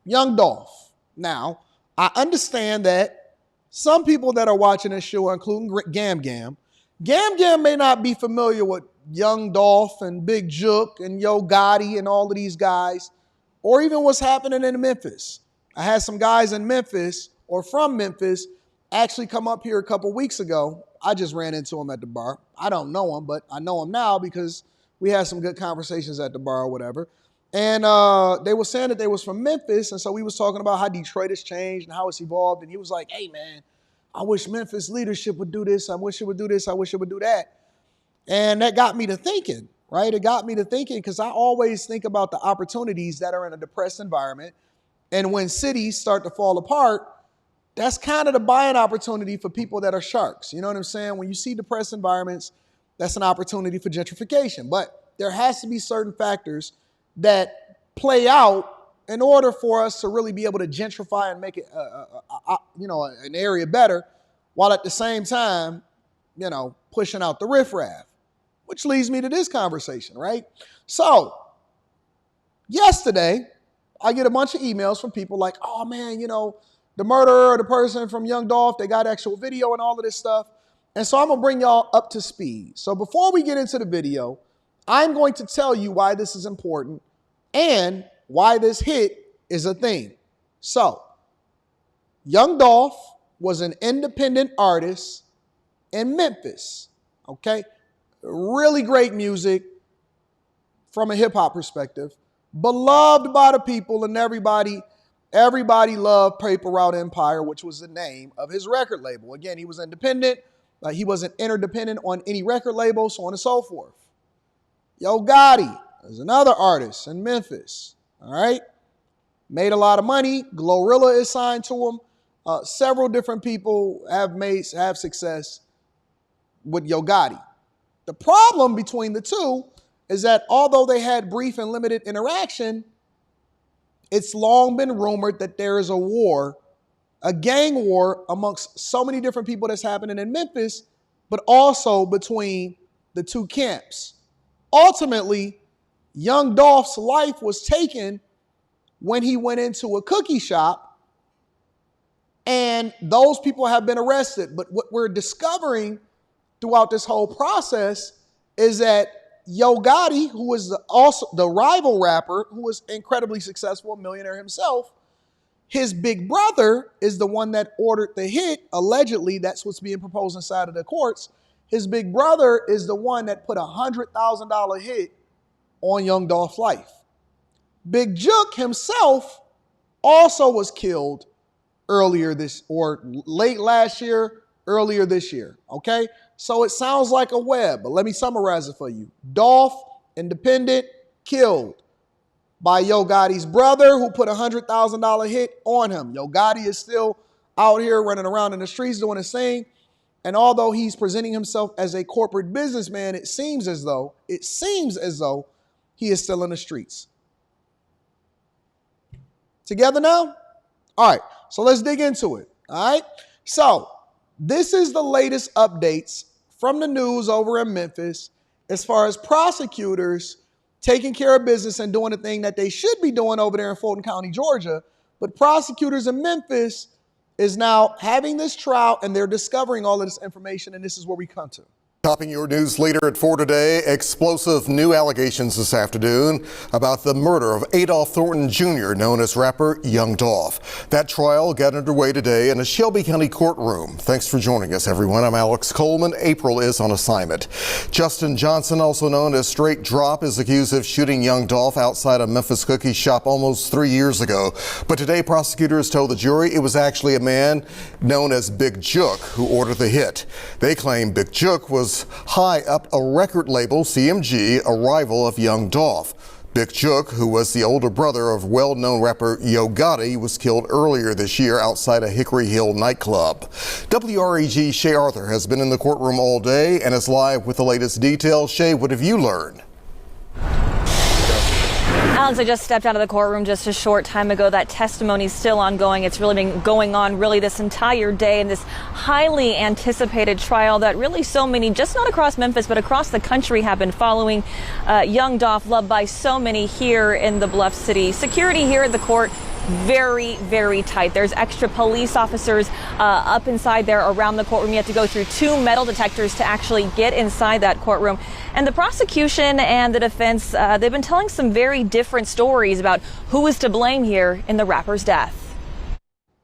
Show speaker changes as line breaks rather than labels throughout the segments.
Young Dolph. Now, I understand that some people that are watching this show, including Gam Gam may not be familiar with Young Dolph and Big Jook and Yo Gotti and all of these guys, or even what's happening in Memphis. I had some guys in Memphis or from Memphis actually come up here a couple weeks ago. I just ran into them at the bar. I don't know them, but I know them now because we had some good conversations at the bar or whatever. And they were saying that they was from Memphis, and so we was talking about how Detroit has changed and how it's evolved. And he was like, hey, man, I wish Memphis leadership would do this. I wish it would do this. I wish it would do that. And that got me to thinking, right? It got me to thinking because I always think about the opportunities that are in a depressed environment. And when cities start to fall apart, that's kind of the buying opportunity for people that are sharks. You know what I'm saying? When you see depressed environments, that's an opportunity for gentrification. But there has to be certain factors that play out in order for us to really be able to gentrify and make it, an area better, while at the same time, pushing out the riffraff, which leads me to this conversation, right? So yesterday, I get a bunch of emails from people like, oh man, the murderer or the person from Young Dolph, they got actual video and all of this stuff. And so I'm gonna bring y'all up to speed. So before we get into the video, I'm going to tell you why this is important and why this hit is a thing. So, Young Dolph was an independent artist in Memphis, okay? Really great music from a hip hop perspective, beloved by the people, and everybody loved Paper Route Empire, which was the name of his record label. Again, he was independent, he wasn't interdependent on any record label, so on and so forth. Yo Gotti is another artist in Memphis, all right? Made a lot of money. Glorilla is signed to him. Several different people have success with Yo Gotti. The problem between the two is that although they had brief and limited interaction, it's long been rumored that there is a war, a gang war amongst so many different people that's happening in Memphis, but also between the two camps. Ultimately, Young Dolph's life was taken when he went into a cookie shop, and those people have been arrested. But what we're discovering throughout this whole process is that Yo Gotti, who was also the rival rapper, who was incredibly successful, a millionaire himself, his big brother is the one that ordered the hit. Allegedly, that's what's being proposed inside of the courts. His big brother is the one that put a $100,000 hit on Young Dolph's life. Big Jook himself also was killed late last year, earlier this year, okay? So it sounds like a web, but let me summarize it for you. Dolph, independent, killed by Yo Gotti's brother, who put a $100,000 hit on him. Yo Gotti is still out here running around in the streets doing his thing. And although he's presenting himself as a corporate businessman, it seems as though he is still in the streets. Together now? All right, so let's dig into it, all right? So this is the latest updates from the news over in Memphis as far as prosecutors taking care of business and doing the thing that they should be doing over there in Fulton County, Georgia. But prosecutors in Memphis is now having this trial, and they're discovering all of this information, and this is where we come to.
Topping your news later at 4 today, explosive new allegations this afternoon about the murder of Adolph Thornton Jr., known as rapper Young Dolph. That trial got underway today in a Shelby County courtroom. Thanks for joining us, everyone. I'm Alex Coleman. April is on assignment. Justin Johnson, also known as Straight Drop, is accused of shooting Young Dolph outside a Memphis cookie shop almost 3 years ago. But today, prosecutors told the jury it was actually a man known as Big Jook who ordered the hit. They claim Big Jook was high up a record label, CMG, a rival of Young Dolph. Big Jook, who was the older brother of well-known rapper Yo Gotti, was killed earlier this year outside a Hickory Hill nightclub. WREG Shay Arthur has been in the courtroom all day and is live with the latest details. Shay, what have you learned?
Alex, I just stepped out of the courtroom just a short time ago. That testimony is still ongoing. It's really been going on this entire day in this highly anticipated trial that really so many, just not across Memphis, but across the country, have been following. Young Dolph, loved by so many here in the Bluff City. Security here at the court very, very tight. There's extra police officers up inside there around the courtroom. You have to go through 2 metal detectors to actually get inside that courtroom. And the prosecution and the defense, they've been telling some very different stories about who is to blame here in the rapper's death.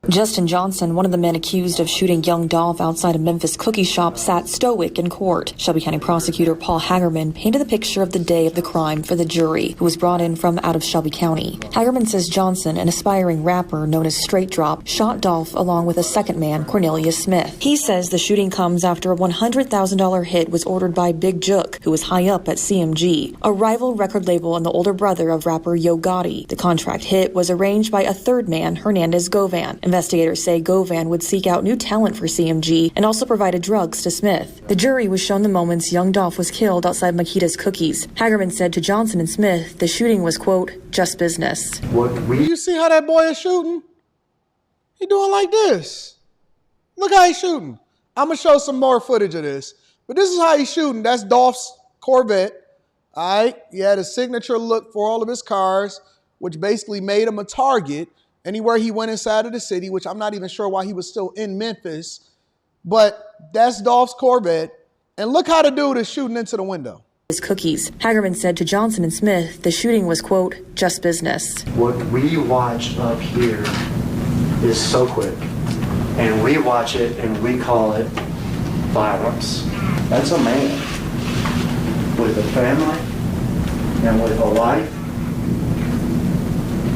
Justin Johnson, one of the men accused of shooting young Dolph outside a Memphis cookie shop, sat stoic in court. Shelby County prosecutor Paul Hagerman painted the picture of the day of the crime for the jury, who was brought in from out of Shelby County. Hagerman says Johnson, an aspiring rapper known as Straight Drop, shot Dolph along with a second man, Cornelius Smith. He says the shooting comes after a $100,000 hit was ordered by Big Jook, who was high up at CMG, a rival record label and the older brother of rapper Gotti. The contract hit was arranged by a third man, Hernandez Govan. Investigators say Govan would seek out new talent for CMG and also provided drugs to Smith. The jury was shown the moments young Dolph was killed outside Makita's Cookies. Hagerman said to Johnson and Smith the shooting was, quote, just business.
You see how that boy is shooting? He doing like this. Look how he's shooting. I'm going to show some more footage of this. But this is how he's shooting. That's Dolph's Corvette. All right. He had a signature look for all of his cars, which basically made him a target anywhere he went inside of the city, which I'm not even sure why he was still in Memphis. But that's Dolph's Corvette. And look how the dude is shooting into the window.
His Cookies. Hagerman said to Johnson and Smith the shooting was, quote, just business.
What we watch up here is so quick. And we watch it and we call it violence. That's a man with a family and with a life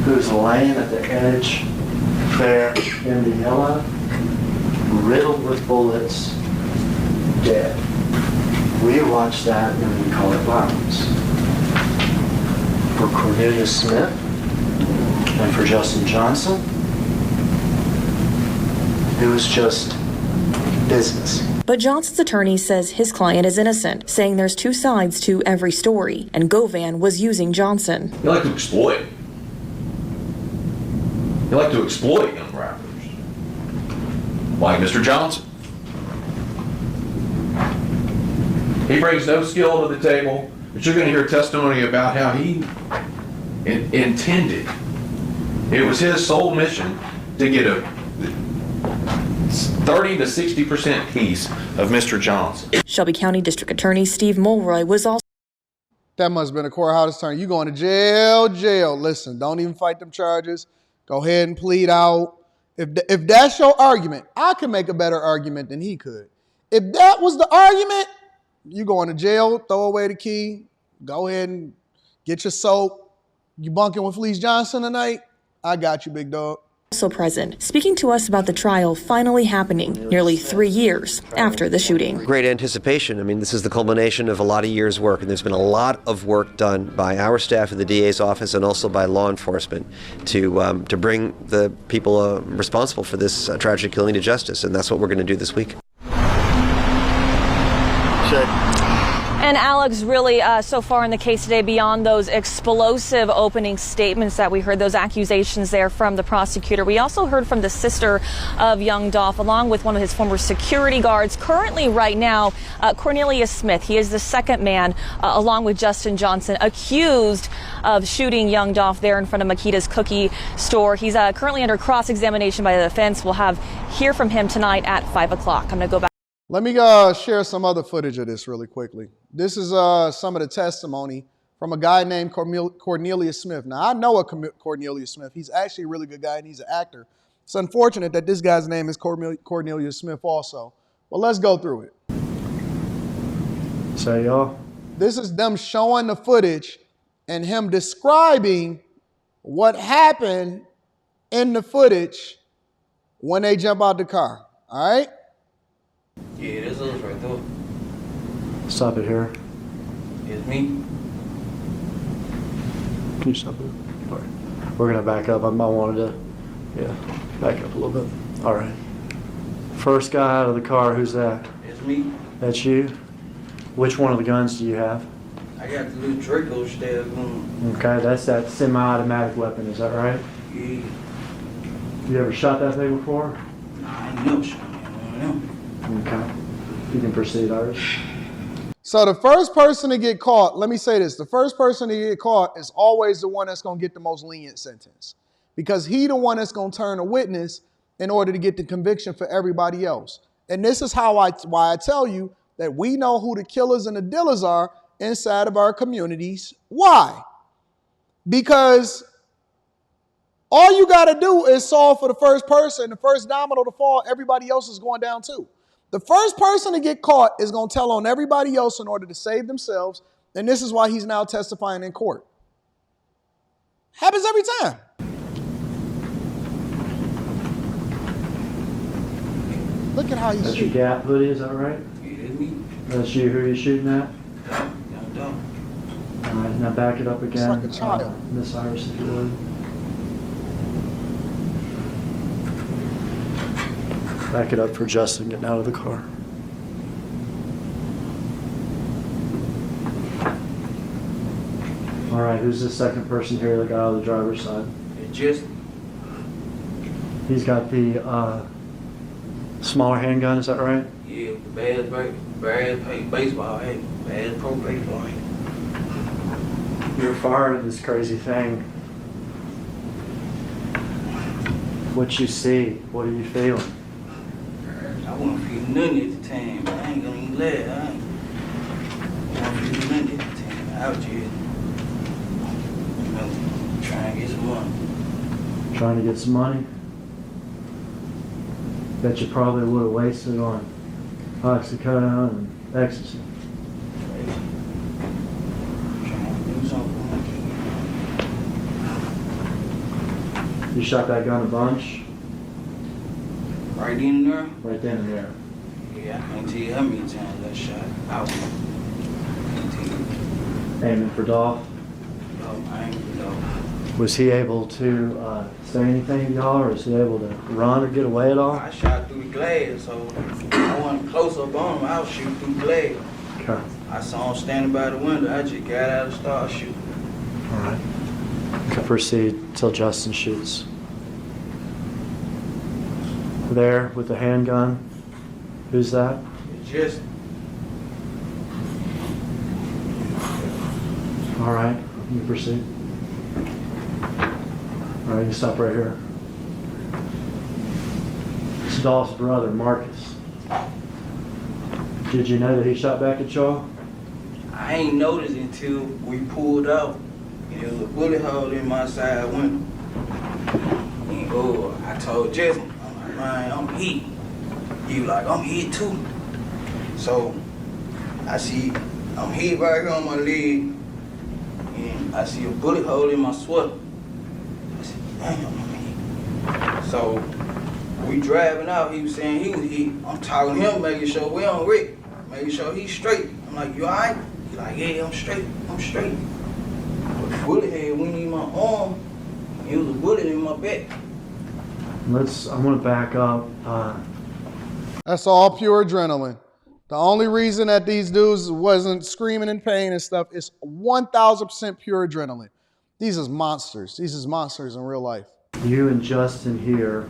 who's laying at the edge there in the yellow, riddled with bullets, dead. We watch that and we call it violence. For Cornelius Smith and for Justin Johnson, it was just business.
But Johnson's attorney says his client is innocent, saying there's 2 sides to every story, and Govan was using Johnson.
They like to exploit. They like to exploit young rappers, like Mr. Johnson. He brings no skill to the table, but you're going to hear testimony about how he intended. It was his sole mission to get a 30 to 60% piece of Mr. Johnson.
Shelby County District Attorney Steve Mulroy was also.
That must have been a courthouse attorney. You going to jail. Listen, don't even fight them charges. Go ahead and plead out. If that's your argument, I can make a better argument than he could. If that was the argument, you going to jail, throw away the key, go ahead and get your soap. You bunking with Fleece Johnson tonight? I got you, big dog.
Also present, speaking to us about the trial finally happening nearly 3 years after the shooting.
Great anticipation. I mean, this is the culmination of a lot of years' work, and there's been a lot of work done by our staff at the DA's office and also by law enforcement to bring the people responsible for this tragic killing to justice, and that's what we're going to do this week.
And Alex, really, so far in the case today, beyond those explosive opening statements that we heard, those accusations there from the prosecutor, we also heard from the sister of young Dolph, along with one of his former security guards. Currently, right now, Cornelius Smith, he is the second man, along with Justin Johnson, accused of shooting young Dolph there in front of Makita's cookie store. He's currently under cross-examination by the defense. We'll hear from him tonight at 5 o'clock. I'm going to go back.
Let me share some other footage of this really quickly. This is some of the testimony from a guy named Cornelius Smith. Now, I know a Cornelius Smith. He's actually a really good guy, and he's an actor. It's unfortunate that this guy's name is Cornelius Smith also. Well, let's go through it.
So, y'all.
This is them showing the footage and him describing what happened in the footage when they jump out the car. All right?
Yeah, it is us right there.
Stop it here.
It's me.
Can you stop it? All right. We're going to back up. I wanted to, back up a little bit. All right. First guy out of the car, who's that?
It's me.
That's you? Which one of the guns do you have?
I got the little Draco stab gun.
Okay, that's that semi-automatic weapon, is that right?
Yeah.
You ever shot that thing before?
Nah, I ain't never shot one of them.
Okay. You can proceed, Iris.
So the first person to get caught, let me say this, the first person to get caught is always the one that's going to get the most lenient sentence. because he the one that's going to turn a witness in order to get the conviction for everybody else. And this is why I tell you that we know who the killers and the dealers are inside of our communities. Why? Because all you got to do is solve for the first person. The first domino to fall, everybody else is going down too. The first person to get caught is going to tell on everybody else in order to save themselves. And this is why he's now testifying in court. Happens every time. Look at how he's
That's your
shooting.
Gap hoodie, is that right?
Yeah, it's me.
That's you, who you shooting at?
Young Dolph.
All right, now back it up again.
like a child.
Miss Iris, if you would. Back it up for Justin getting out of the car. All right, who's the second person here that got out of the driver's side?
It's just,
He's got the smaller handgun, is that right?
yeah, bad baseball hat, bad pro baseball hat.
You're firing this crazy thing. What you see, what are you feeling?
I wasn't feeling nothing at the time. I ain't gonna even lie. I wasn't feeling nothing at the time. I was just, trying to get some money.
Trying to get some money? Bet you probably would have wasted on oxycodone and ecstasy.
Trying to do something for my kids.
You shot that gun a bunch?
Right in there?
Right then and there.
Yeah, I can't tell you how many times I shot out. Can't tell you.
Aiming for Dolph?
I ain't,
Was he able to say anything to y'all, or was he able to run or get away at all?
I shot through the glass, so I wasn't close up on him. I was shooting through the glass.
Okay.
I saw him standing by the window. I just got out and started shooting.
All right. Proceed till Justin shoots. There with the handgun. Who's that?
It's just,
All right. You proceed. All right, you stop right here. It's Dolph's brother, Marcus. Did you know that he shot back at y'all?
I ain't noticed until we pulled out. And there was a bullet hole in my side window. And I told Jason, I'm like, man, I'm hit. He was like, I'm hit too. So I see, I'm hit right here on my leg. And I see a bullet hole in my sweater. I said, damn, I'm hit. So we driving out, he was saying he was hit. I'm talking to him, making sure we on Rick, making sure he's straight. I'm like, you all right? He's like, yeah, I'm straight. But the bullet head went in my arm. It was a bullet in my back.
I'm gonna back up.
That's all pure adrenaline. The only reason that these dudes wasn't screaming in pain and stuff is 1,000% pure adrenaline. These is monsters. These is monsters in real life.
You and Justin here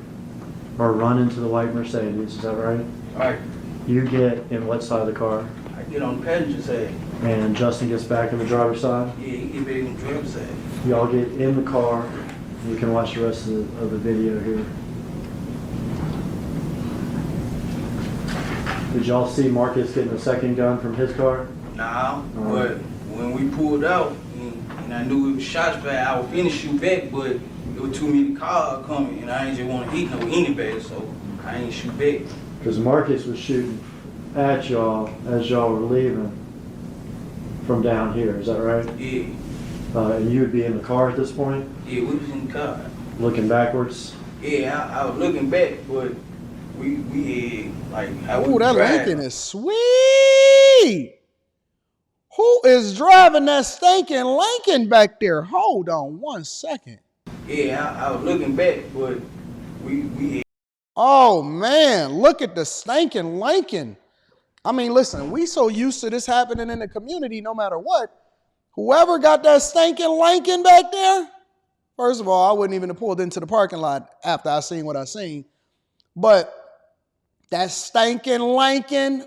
are running to the white Mercedes, is that right?
All right,
You get in what side of the car?
I get on the passenger side.
And Justin gets back in the driver's side?
Yeah, he get back on the driver's side.
Y'all get in the car. You can watch the rest of the video here. Did y'all see Marcus getting a second gun from his car?
Nah, but when we pulled out, and I knew it was shots fired, I was finna shoot back, but there were too many cars coming, and I ain't just want to hit no anybody, so I ain't shoot back.
Because Marcus was shooting at y'all as y'all were leaving from down here, is that right?
Yeah,
And you would be in the car at this point,
yeah, we was in the car.
looking backwards?
Yeah, I was looking back, but we had, like, how we
Ooh, that
driving.
Lincoln is sweet. Who is driving that stinking Lincoln back there? Hold on 1 second.
Yeah, I was looking back, but we had.
Oh man, look at the stinking Lincoln. I mean, listen, we so used to this happening in the community no matter what. Whoever got that stinking Lincoln back there, first of all, I wouldn't even have pulled into the parking lot after I seen what I seen. But that stinking Lincoln,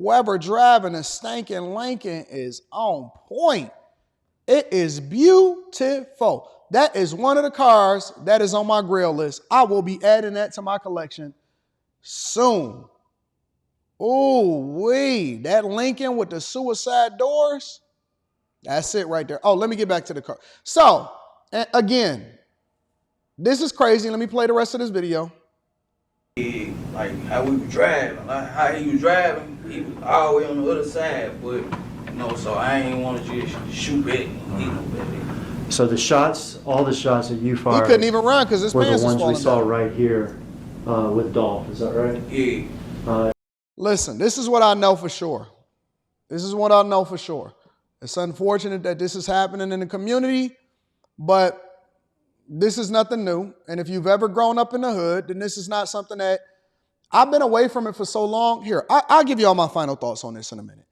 whoever driving a stinking Lincoln is on point. It is beautiful. That is one of the cars that is on my grill list. I will be adding that to my collection soon. Oh, wee. That Lincoln with the suicide doors. That's it right there. Oh, let me get back to the car. So, again, this is crazy. Let me play the rest of this video.
Like how we were driving, like how he was driving, he was all the way on the other side, but you know, so I ain't want to just shoot back and hit him back.
So the shots, all the shots that you fired,
He couldn't even run because his
were
pants
the
was
ones
falling
we saw
down.
right here with Dolph. Is that right?
Yeah.
Listen, this is what I know for sure. This is what I know for sure. It's unfortunate that this is happening in the community, but this is nothing new. And if you've ever grown up in the hood, then this is not something that I've been away from it for so long. Here, I'll give you all my final thoughts on this in a minute.